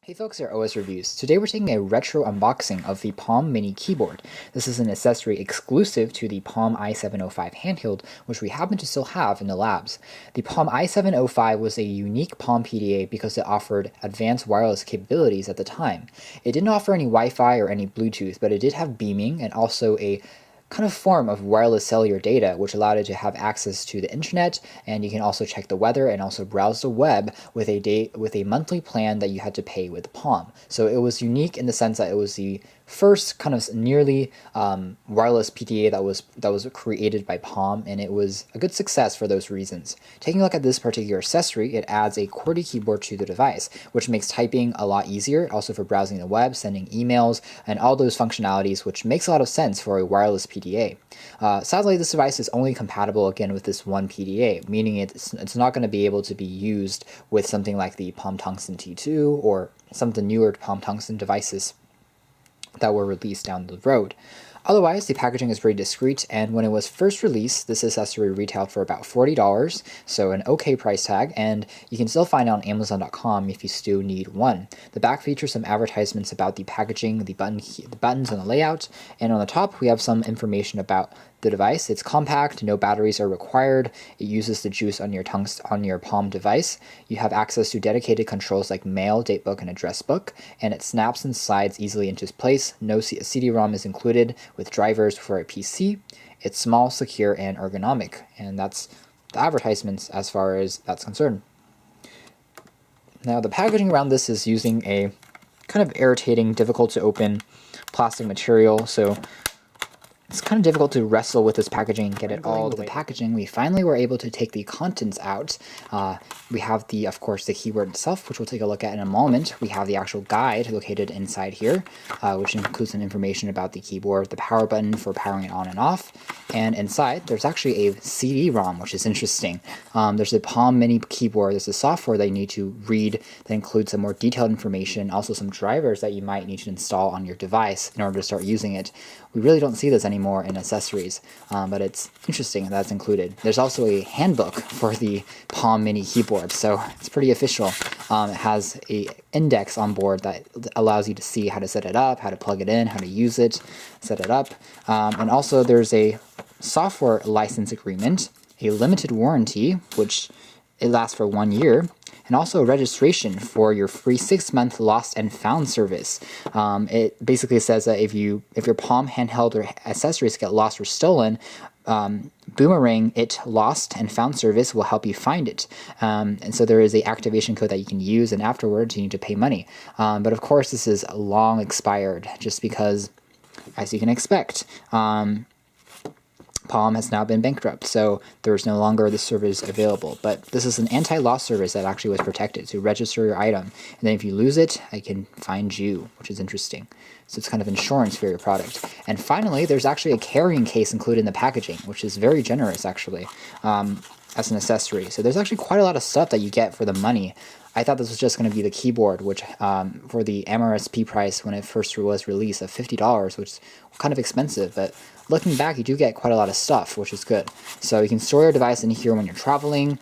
Hey folks, our OS Reviews. Today we're taking a retro unboxing of the Palm Mini keyboard. This is an accessory exclusive to the Palm i705 handheld, which we happen to still have in the labs. The Palm i705 was a unique Palm PDA because it offered advanced wireless capabilities at the time. It didn't offer any Wi-Fi or any Bluetooth, but it did have beaming and also a kind of form of wireless cellular data, which allowed it to have access to the internet, and you can also check the weather and also browse the web with a monthly plan that you had to pay with Palm. So it was unique in the sense that it was the first kind of nearly wireless PDA that was created by Palm, and it was a good success for those reasons. Taking a look at this particular accessory, it adds a QWERTY keyboard to the device, which makes typing a lot easier, also for browsing the web, sending emails, and all those functionalities, which makes a lot of sense for a wireless PDA. Sadly, this device is only compatible again with this one PDA, meaning it's not going to be able to be used with something like the Palm Tungsten T2 or some of the newer Palm Tungsten devices that were released down the road. Otherwise, the packaging is pretty discreet, and when it was first released, this accessory retailed for about $40, so an okay price tag, and you can still find it on Amazon.com if you still need one. The back features some advertisements about the packaging, the buttons, and the layout, and on the top we have some information about the device. It's compact, no batteries are required, it uses the juice on your Palm device. You have access to dedicated controls like mail, datebook, and address book, and it snaps and slides easily into place. No CD-ROM is included with drivers for a PC. It's small, secure, and ergonomic, and that's the advertisements as far as that's concerned. Now the packaging around this is using a kind of irritating, difficult to open plastic material, so it's kind of difficult to wrestle with this packaging and get it all the way. The packaging, we finally were able to take the contents out. We have of course, the keyboard itself, which we'll take a look at in a moment. We have the actual guide located inside here, which includes some information about the keyboard, the power button for powering it on and off, and inside there's actually a CD-ROM, which is interesting. There's a Palm Mini keyboard. There's a software that you need to read that includes some more detailed information, also some drivers that you might need to install on your device in order to start using it. We really don't see this anymore in accessories, but it's interesting that's included. There's also a handbook for the Palm Mini keyboard, so it's pretty official. It has an index on board that allows you to see how to set it up, how to plug it in, how to use it, set it up. And also there's a software license agreement, a limited warranty, which it lasts for 1 year, and also a registration for your free 6-month lost and found service. It basically says that if your Palm handheld or accessories get lost or stolen, Boomerang It Lost and Found service will help you find it. And so there is a activation code that you can use, and afterwards you need to pay money. But of course this is long expired, just because, as you can expect, Palm has now been bankrupt, so there's no longer this service available. But this is an anti-loss service that actually was protected to register your item, and then if you lose it, I can find you, which is interesting. So it's kind of insurance for your product. And finally, there's actually a carrying case included in the packaging, which is very generous actually, as an accessory. So there's actually quite a lot of stuff that you get for the money. I thought this was just going to be the keyboard, which for the MRSP price when it first was released of $50, which is kind of expensive, but looking back, you do get quite a lot of stuff, which is good. So you can store your device in here when you're traveling,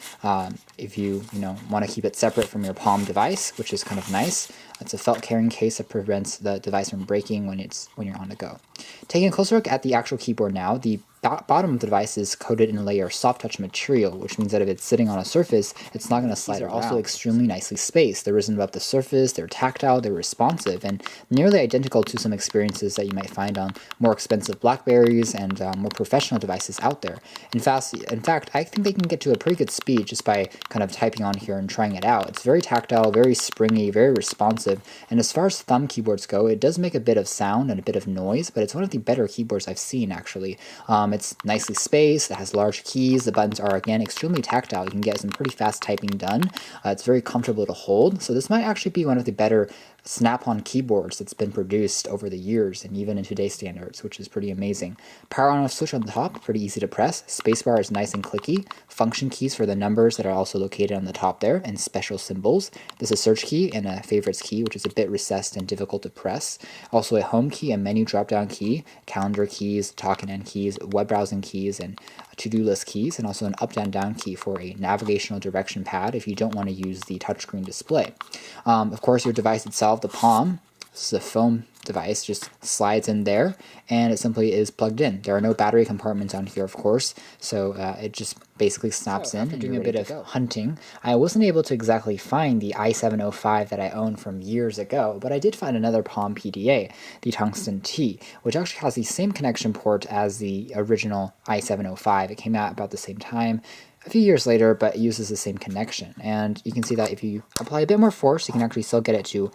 if you want to keep it separate from your Palm device, which is kind of nice. It's a felt carrying case that prevents the device from breaking when you're on the go. Taking a closer look at the actual keyboard now, the bottom of the device is coated in a layer of soft touch material, which means that if it's sitting on a surface, it's not going to slide around. They're also extremely nicely spaced. They're risen above the surface, they're tactile, they're responsive, and nearly identical to some experiences that you might find on more expensive Blackberries and more professional devices out there. In fact, I think they can get to a pretty good speed just by kind of typing on here and trying it out. It's very tactile, very springy, very responsive, and as far as thumb keyboards go, it does make a bit of sound and a bit of noise, but it's one of the better keyboards I've seen actually. It's nicely spaced, it has large keys, the buttons are again extremely tactile, you can get some pretty fast typing done, it's very comfortable to hold, so this might actually be one of the better snap-on keyboards that's been produced over the years and even in today's standards, which is pretty amazing. Power on off switch on the top, pretty easy to press, spacebar is nice and clicky, function keys for the numbers that are also also located on the top there, and special symbols. There's a search key and a favorites key, which is a bit recessed and difficult to press. Also a home key, a menu drop-down key, calendar keys, talk and end keys, web browsing keys, and to-do list keys, and also an up and down key for a navigational direction pad if you don't want to use the touchscreen display. Of course, your device itself, the Palm, this is a foam device, just slides in there and it simply is plugged in. There are no battery compartments on here, of course, so it just basically snaps in. After doing a bit of hunting, I wasn't able to exactly find the i705 that I owned from years ago, but I did find another Palm PDA, the Tungsten T, which actually has the same connection port as the original i705. It came out about the same time, a few years later, but it uses the same connection. And you can see that if you apply a bit more force, you can actually still get it to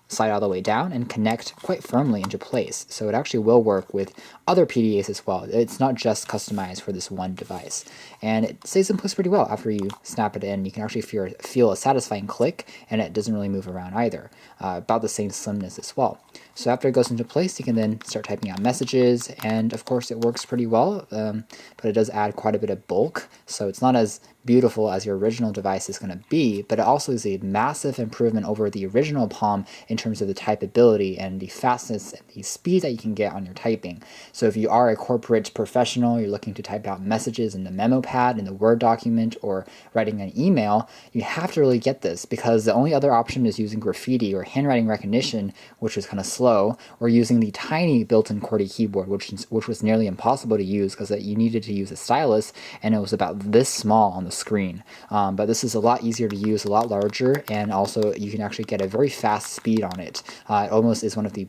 slide all the way down and connect quite firmly into place. So it actually will work with other PDAs as well. It's not just customized for this one device. And it stays in place pretty well after you snap it in. You can actually feel a satisfying click, and it doesn't really move around either. About the same slimness as well. So after it goes into place, you can then start typing out messages, and of course it works pretty well, but it does add quite a bit of bulk, so it's not as beautiful as your original device is going to be, but it also is a massive improvement over the original Palm in terms of the typability and the fastness and the speed that you can get on your typing. So if you are a corporate professional, you're looking to type out messages in the memo pad, in the Word document, or writing an email, you have to really get this, because the only other option is using graffiti or handwriting recognition, which is kind of slow, or using the tiny built-in QWERTY keyboard, which was nearly impossible to use because you needed to use a stylus, and it was about this small on the screen. But this is a lot easier to use, a lot larger, and also you can actually get a very fast speed on it. It almost is one of the,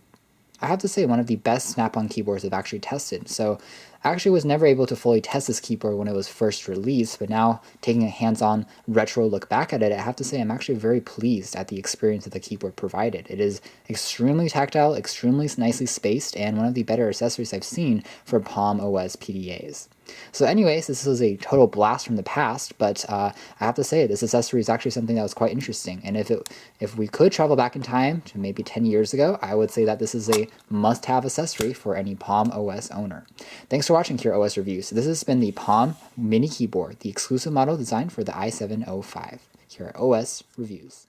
I have to say, one of the best snap-on keyboards I've actually tested. So I actually was never able to fully test this keyboard when it was first released, but now taking a hands-on retro look back at it, I have to say I'm actually very pleased at the experience that the keyboard provided. It is extremely tactile, extremely nicely spaced, and one of the better accessories I've seen for Palm OS PDAs. So anyways, this is a total blast from the past, but I have to say this accessory is actually something that was quite interesting, and if we could travel back in time to maybe 10 years ago, I would say that this is a must-have accessory for any Palm OS owner. Thanks for watching Cure OS Reviews. This has been the Palm Mini Keyboard, the exclusive model designed for the i705. Here at OS Reviews.